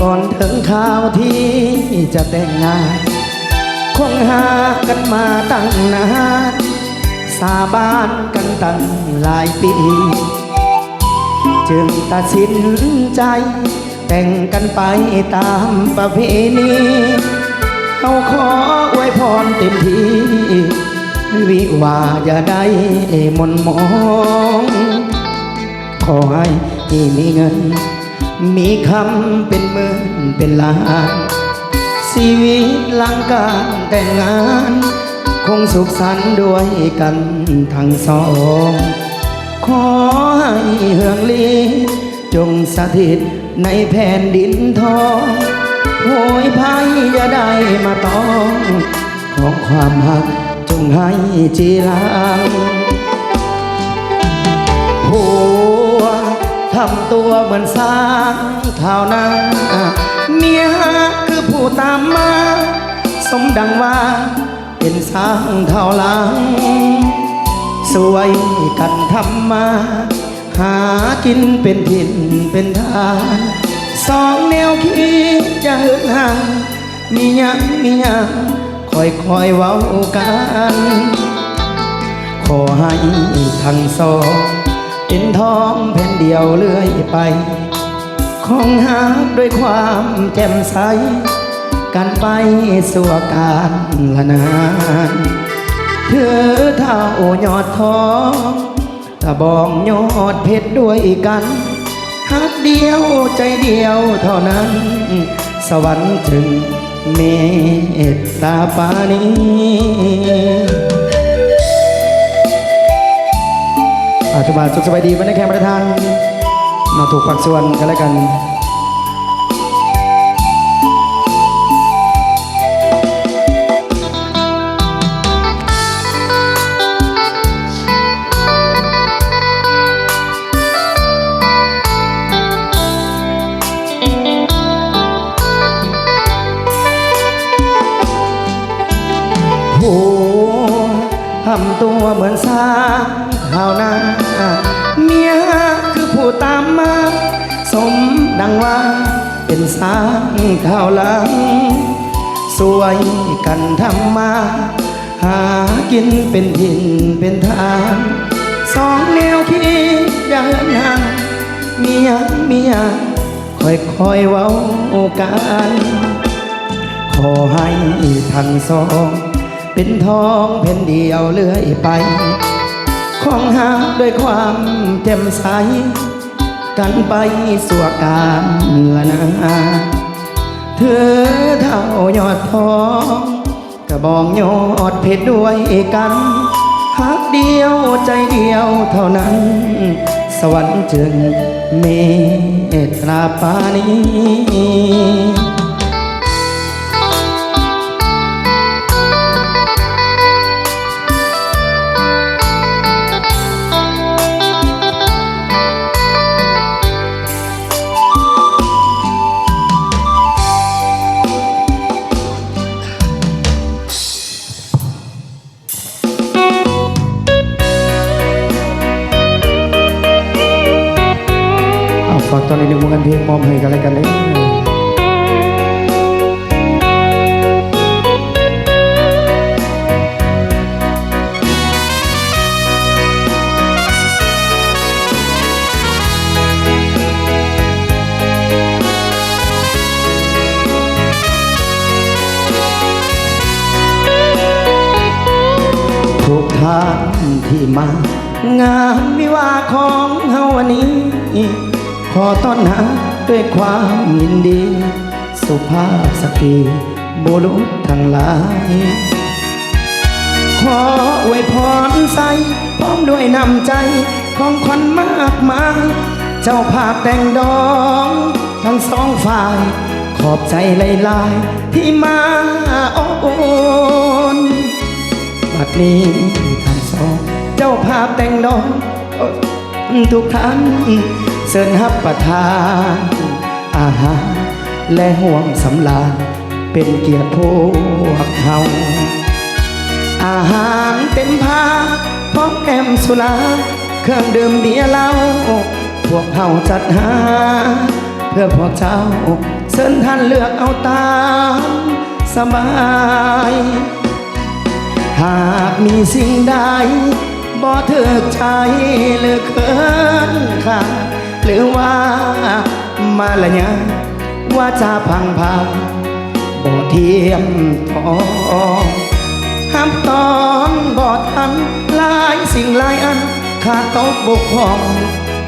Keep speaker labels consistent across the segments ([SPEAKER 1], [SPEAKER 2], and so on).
[SPEAKER 1] ก่อนถึงข่าวที่จะแต่งงานคงหากันมาตั้งนานสาบานกันตั้งหลายปีจึงตัดสินใจแต่งกันไปตามประเพณีเอาขออวยพรเต็มที่วิวาอย่าได้มนมองขอให้ที่มีเงินมีคำเป็นหมื่นเป็นล้านชีวิตหลังการแต่งงานคงสุขสันต์ด้วยกันทั้งสองขอให้เฮืองลีจงสถิตในแผ่นดินทองโหยภัยอย่าได้มาต้องของความหักจงให้จีรังผัวทำตัวเหมือนสร้างข่าวนาเมียคือผู้ตามมาสมดังว่าเป็นสร้างเท่าหลังสวยกันทำมาหากินเป็นถิ่นเป็นทางสองแนวคิดจะเหินห่างมียังคอยเว้ากันขอให้ทั้งสองเป็นทองแผ่นเดียวเลื่อยไปคงหาด้วยความแจ่มใสกันไปสู่การละนานเธอเท่ายอดทองตะบองยอดเพชรด้วยกันฮักเดียวใจเดียวเท่านั้นสวรรค์ถึงเมตตาปานีทุกบาทสุขสบายดีวันนี้แค่ประทานเราถูกปักส่วนกันแล้วกันทำตัวเหมือนสร้างข่าวนาเมียคือผู้ตามมาสมดังว่าเป็นสร้างข่าวหลังสวยกันทำมาหากินเป็นถิ่นเป็นทางสองแนวคิดอย่าเหินห่างมียังคอยเว้ากันขอให้ทั้งสองเป็นทองแผ่นเดียวเลื่อยไปของหาด้วยความแจ่มใสกันไปสู่การละนาเธอเท่ายอดทองกระบองยอดเพชรด้วยกันฮักเดียวใจเดียวเท่านั้นสวรรค์จึงเมตตาปานีฝากตอนนี้หนึ่งวงการเพลงมอมให้กันแล้วกันเลยทุกท่านที่มางานวิวาของเฮาวันนี้ขอต้อนรับด้วยความยินดีสุภาพสตรีบุรุษทั้งหลายขออวยพรใส่พร้อมด้วยน้ำใจของคนมากมายเจ้าภาพแต่งดองทั้งสองฝ่ายขอบใจหลายๆที่มาอบอุ่นบัดนี้ทั้งสองเจ้าภาพแต่งดองทุกท่านเชิญรับประทานอาหารและห่วงสำราญเป็นเกียรติพวกเฮาอาหารเต็มพาพร้อมแอมสุราเครื่องดื่มเบียร์เหล้าพวกเฮาจัดหา เพื่อพวกเจ้าเชิญท่านเลือกเอาตามสบาย หากมีสิ่งใดบ่เถิกใจหรือเคินค่ะหรือว่ามาละยะว่าจะพังพาบ่เทียมทองห้ามตอนบ่ทันหลายสิ่งหลายอันขาดตกบกพร่อง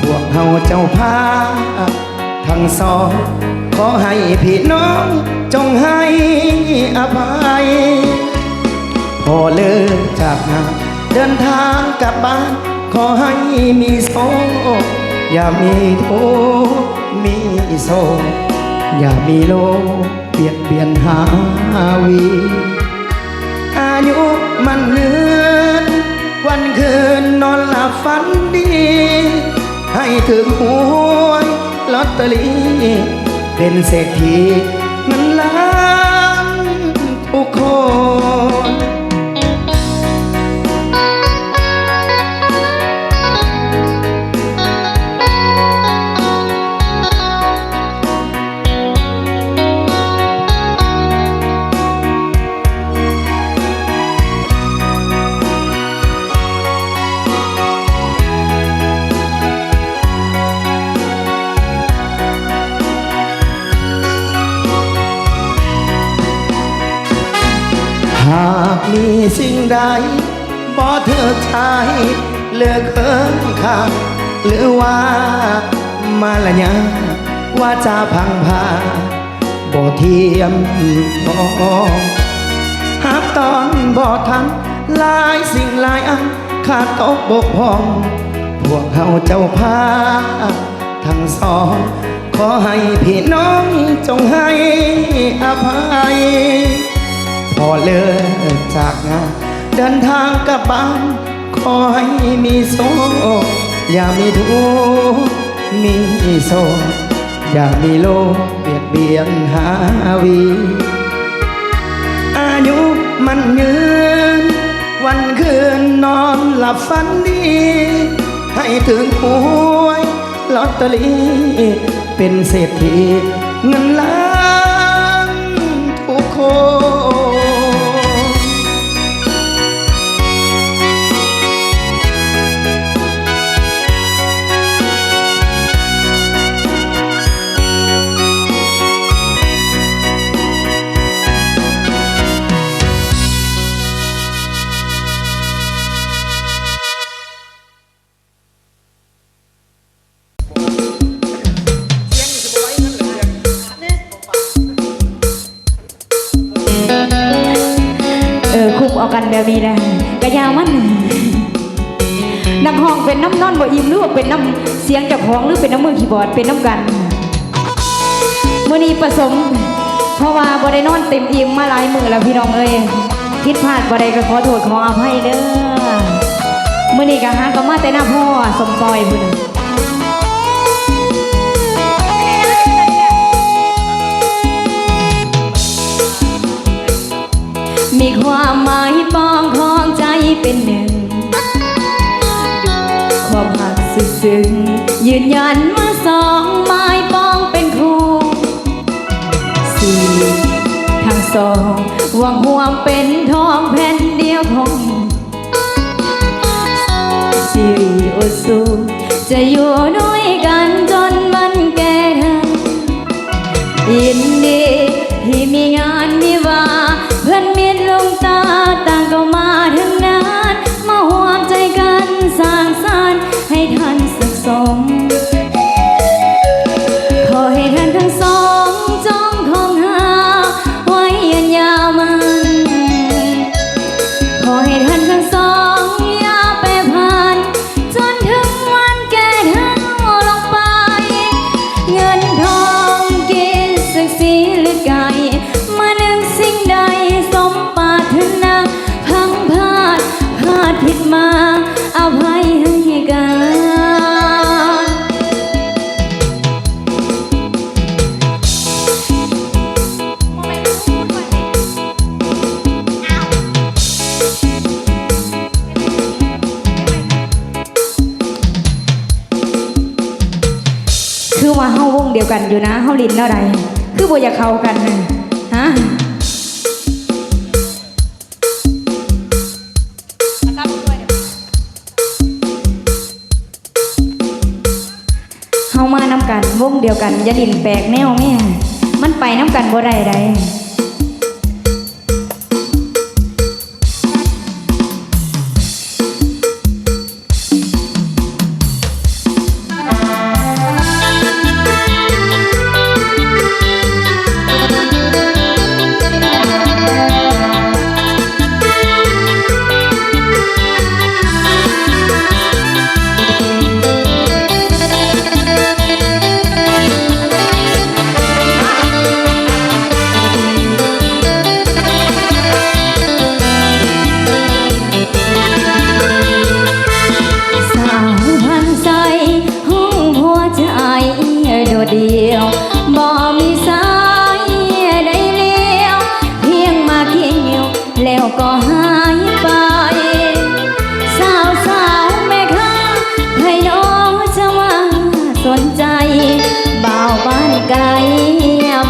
[SPEAKER 1] พวกเฮาเจ้าพาทั้งสองขอให้พี่น้องจงให้อภัยพอเลิกจากงานเดินทางกลับบ้านขอให้มีโศกอย่ามีทุกข์มีโศกอย่ามีโลกเบียดเบียนหาวีอายุมันยืนวันคืนนอนหลับฝันดีให้ถึงหวยลอตเตอรี่เป็นเศรษฐีเงินล้านทุกคน หากมีสิ่งใดบ่เธอใช้เลือกเคินข้างหรือว่ามาละยะว่าจะพังพาบ่เทียมทองหากตอนบ่ทันหลายสิ่งหลายอันขาดตกบกพร่องพวกเขาเจ้าพาทั้งสองขอให้พี่น้องจงให้อภัยพอเลิกจากงานเดินทางกลับบ้านขอให้มีโศกอย่ามีทุกข์มีโศกอย่ามีโลกเบียดเบียนหาวีอายุมันยืนวันคืนนอนหลับฝันดีให้ถึงหวยลอตเตอรี่เป็นเศรษฐีเงินล้านทุกคน
[SPEAKER 2] คุบเอากันแบบนี้นะกระยามันนักห้องเป็นน้ำนอนบ่อิ่มหรือว่าเป็นน้ำเสียงจากห้องหรือเป็นน้ำมือคีย์บอร์ดเป็นน้ำกันมื้อนี้ผสมเพราะว่าบ่ได้นอนเต็มอิ่มมาหลายมื้อแล้วพี่น้องเอ้ยผิดพลาดบ่ได้ก็ขอโทษขออภัยเด้อมื้อนี้ก็หาก็มาแต่หน้าพ่อสมซอยพุ่นมีความหมายปองของใจเป็นหนึ่งความหักสุดซึ้งยืนยันว่าสองไม้ปองเป็นคู่สี่ทั้งสองหวังห่วงเป็นทองแผ่นเดียวของสิริโอสูจะอยู่ด้วยกันจนมันแก่เธอยินดีที่มีงานมีว่าเพื่อนมิตรลงตาต่างก็มาทั้งนั้นมาห่วงใจกันสร้างสรรค์ให้ท่านสุขสมขอให้ท่านทั้งสองจงคงหาไว้ยันยาวมันขอให้ท่านทั้งสองอย่าแปรผันจนถึงวันแก่เท่าลงไป ดียวกันอยู่นะเฮาลินเท่าใดคือบ่อยากเข้ากันน่ะฮะเฮามานำกันวงเดียวกันอย่าลินแปลกแนวแม่มันไปนำกันบ่ได้ใด เดียวบ่มีสายใดเลี้ยวเพียงมาเกี่ยวแล้วก็หายไปสาวสาวแม่ค้าให้น้องจะมาสนใจบ่าวบ้านไกล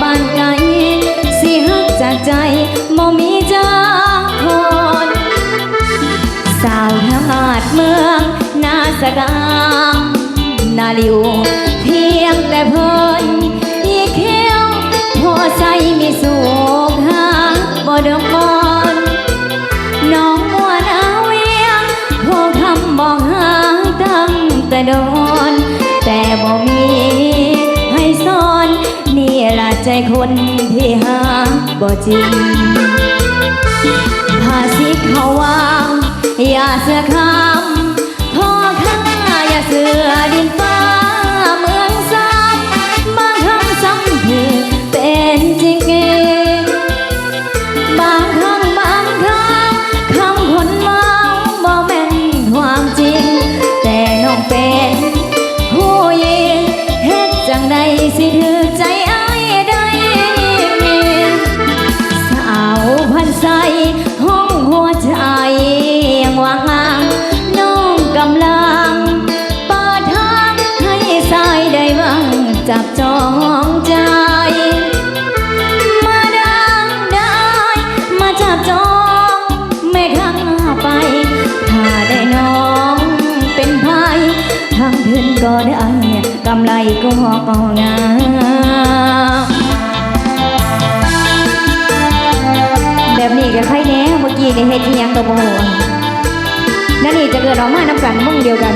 [SPEAKER 2] บ้านไกลสิฮักจากใจบ่มีจักคนสาวหาดเมืองนาสกามนาลิวเพียงแต่เพิ่นอีเขียวพอใจมีสุขหาบ่ดอกบอนน้องมัวนาเวียงพวกคำบอกหาตั้งแต่โดนแต่บ่มีให้สอนนี่ละใจคนที่หาบ่จริงภาษิตเขาว่าอย่าเสือคำพอข้าอย่าเสือดินฟ้าเมืองซ้ำบางคำซ้ำที่เป็นจริงเองบางคำบางคำคนเมาบ่แม่นความจริงแต่น้องเป็นผู้หญิงเฮ็ดจังใดสิถือใจอ้ายได้สาวพันใสห้องหัวใจยังว่างน้องกำลังเปิดทางให้สายได้บ้างจับจองใจมาดังได้มาจับจองไม่ข้างไปถ้าได้น้องเป็นไพ่ทางพื้นก็ได้กำไรก็งามแบบนี้ก็ใครแน่เมื่อกี้ในเฮ็ดอีหยังตัวโมนั่นนี่จะเกิดออกมาน้ำกันมุ่งเดียวกัน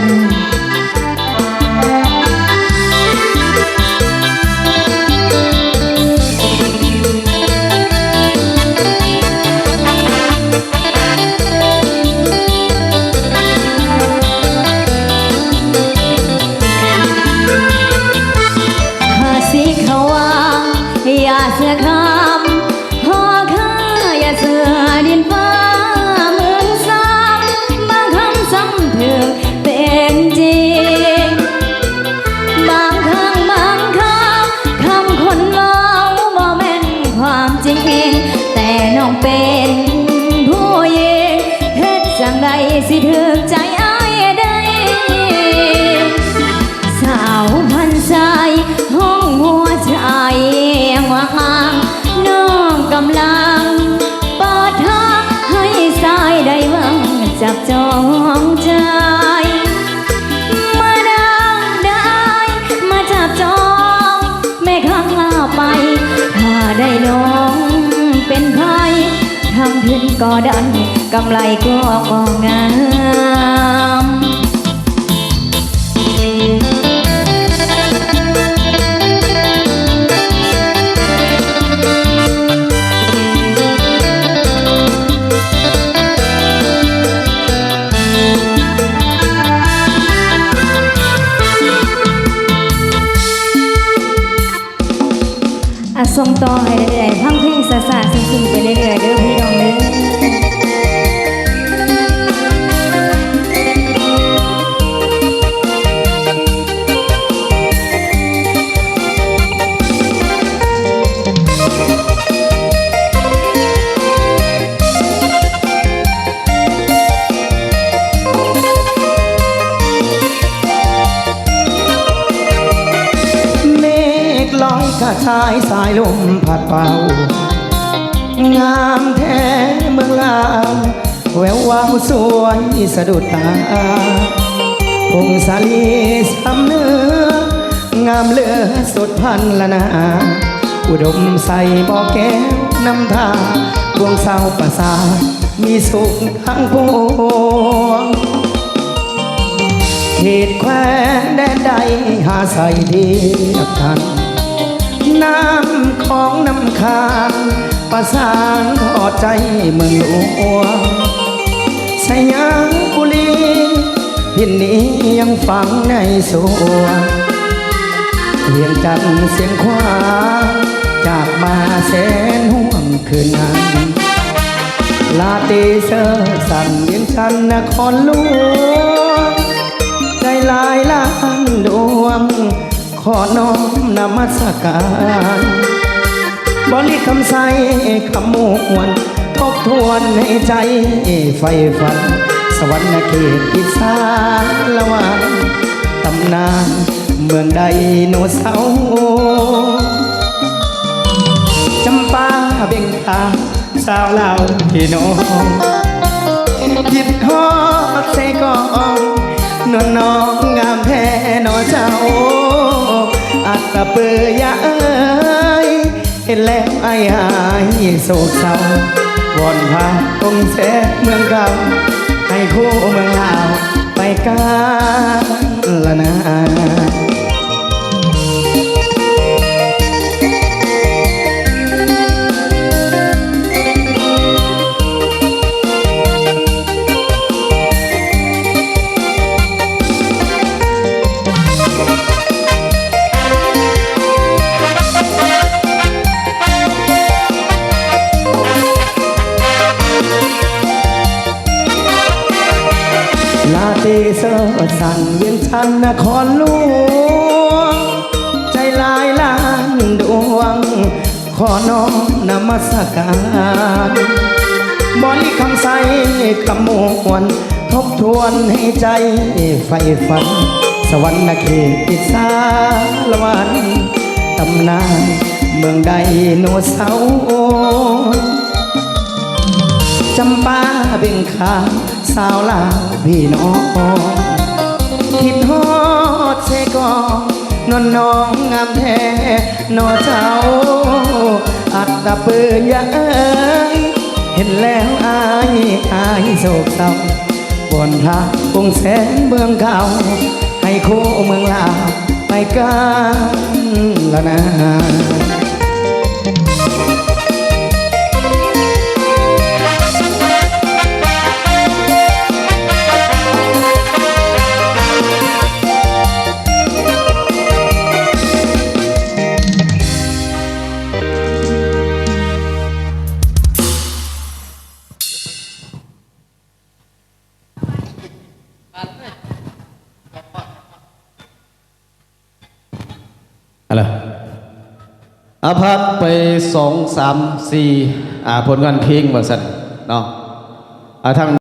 [SPEAKER 2] ภาษีเขาว่าอย่าเสือคำพอข้าอย่าเสือดินฟ้าเมืองซ้ำบางคำซ้ำถึงเป็นจริงบางครั้งบางคำคนเมาบ่แม่นความจริงแต่น้องเป็นผู้หญิงเฮ็ดจังใดสิถึกใจอ้ายได้สาวพันใจห้องหัวใจยังว่างน้องกำลังเปิดทางให้สายได้บ้างจับจองใจมาดังได้มาจับจองไม่ข้างลาไปถ้าได้น้องเป็นไพ่ทำพื้นก็ดันกำไรก็งามส่งต่อให้ได้พังเพลงสาๆซึ้งๆไปเรื่อยๆเด้อพี่น้องเด้
[SPEAKER 1] เมฆ ชายสายลมผัดเป่างามแท้เมืองลาวแวววาวสวยสะดุดตาพงสาลีสำเนื้องามเหลือสดพันละนาอุดมใส่บ่อแก้วน้ำทาดวงเศร้าประสามีสุขทั้งปวงเหตุแควนแดนใดหาใส่ดีทันน้ำของน้ำคานประสานทอดใจเมืองหลวงสยามบุรีพินนี้ยังฝังในสวงเพียงจันเสียงควางจากมาแสนห่วงคืนนั้นลาตีเซอร์สั่นเวียงจันนครหลวงใจลายล้านดวงขอน้อมนมัสการบริคำใสคำมวลทบทวนในใจไฟฝันสวรรค์เขตอิสานละวันตำนานเมืองไดโนเสาร์จำปาเบ่งตาสาวลาวพี่น้องคิดฮอดเสกองนวลน้องงามแท้นอเจ้าอัตตะเปือยาเอ้ยเห็นแล้วไอ้หายโศกเศร้าวอนพาองค์แสเมืองเก่าให้คู่เมืองลาวไปกันละนาลาตีเซอร์สั่นเวียงชันนครหลวงใจลายล้านดวงขอน้อมนมัสการบริคำใสคำมวลทบทวนให้ใจไฟฝันสวรรค์เขตอิสานละวันตำนานเมืองไดโนเสาร์จำปาเบ่งขาวสาวลาวพี่น้องคิดฮอดเสกองนวลน้องงามแท้นอเจ้าอัตตะเปือยาเอ้ยเห็นแล้วอายโศกเศร้าวอนพระองค์แสนเมืองเก่าให้คู่เมืองลาวไปกันละนา
[SPEAKER 3] อะไรพักไป2 3 4ผลงานเพลงว่าสันเนาะทาง